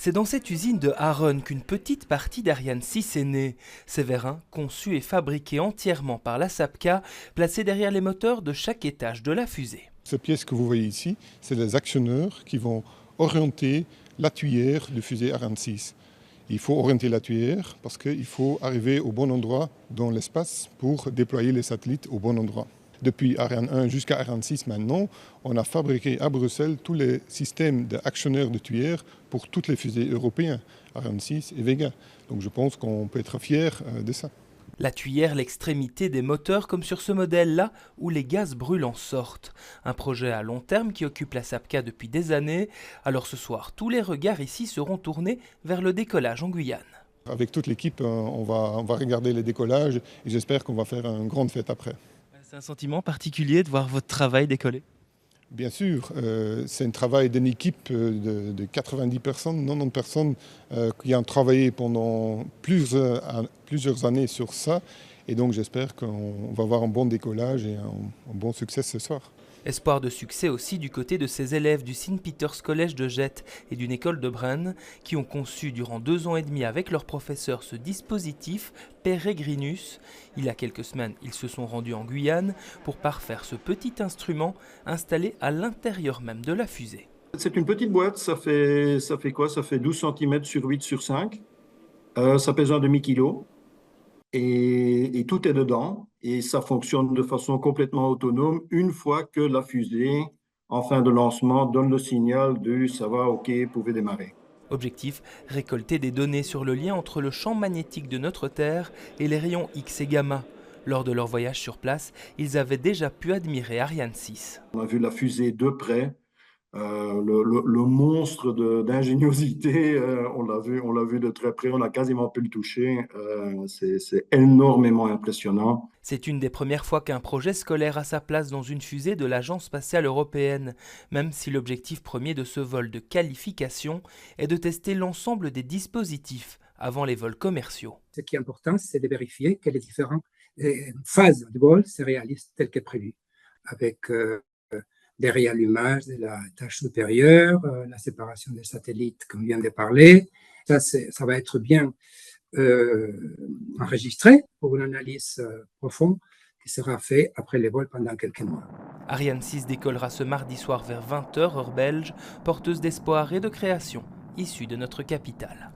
C'est dans cette usine de Haron qu'une petite partie d'Ariane 6 est née. Ces vérins, conçus et fabriqués entièrement par la SAPCA, placés derrière les moteurs de chaque étage de la fusée. Ces pièces que vous voyez ici, c'est les actionneurs qui vont orienter la tuyère de fusée Ariane 6. Il faut orienter la tuyère parce qu'il faut arriver au bon endroit dans l'espace pour déployer les satellites au bon endroit. Depuis Ariane 1 jusqu'à Ariane 6 maintenant, on a fabriqué à Bruxelles tous les systèmes d'actionneurs de tuyères pour toutes les fusées européennes, Ariane 6 et Vega. Donc je pense qu'on peut être fier de ça. La tuyère, l'extrémité des moteurs comme sur ce modèle-là où les gaz brûlants sortent. Un projet à long terme qui occupe la SAPCA depuis des années. Alors ce soir, tous les regards ici seront tournés vers le décollage en Guyane. Avec toute l'équipe, on va regarder les décollages et j'espère qu'on va faire une grande fête après. C'est un sentiment particulier de voir votre travail décoller? Bien sûr, c'est un travail d'une équipe de 90 personnes, 90 personnes qui ont travaillé pendant plusieurs années sur ça. Et donc j'espère qu'on va avoir un bon décollage et un bon succès ce soir. Espoir de succès aussi du côté de ces élèves du St. Peter's College de Jette et d'une école de Bren qui ont conçu durant 2 ans et demi avec leur professeur ce dispositif Peregrinus. Il y a quelques semaines, ils se sont rendus en Guyane pour parfaire ce petit instrument installé à l'intérieur même de la fusée. C'est une petite boîte, ça fait quoi? Ça fait 12 cm sur 8 sur 5. Ça pèse un demi-kilo et tout est dedans. Et ça fonctionne de façon complètement autonome une fois que la fusée, en fin de lancement, donne le signal de « ça va, ok, vous pouvez démarrer ». Objectif, récolter des données sur le lien entre le champ magnétique de notre Terre et les rayons X et gamma. Lors de leur voyage sur place, ils avaient déjà pu admirer Ariane 6. On a vu la fusée de près. Le monstre d'ingéniosité, on l'a vu de très près, on a quasiment pu le toucher. C'est énormément impressionnant. C'est une des premières fois qu'un projet scolaire a sa place dans une fusée de l'Agence spatiale européenne, même si l'objectif premier de ce vol de qualification est de tester l'ensemble des dispositifs avant les vols commerciaux. Ce qui est important, c'est de vérifier que les différentes phases de vol se réalisent telles que prévues, avec des réallumages de la tâche supérieure, la séparation des satellites, comme vient de parler. Ça va être bien enregistré pour une analyse profonde qui sera faite après les vols pendant quelques mois. Ariane 6 décollera ce mardi soir vers 20h, heure belge, porteuse d'espoir et de création, issue de notre capitale.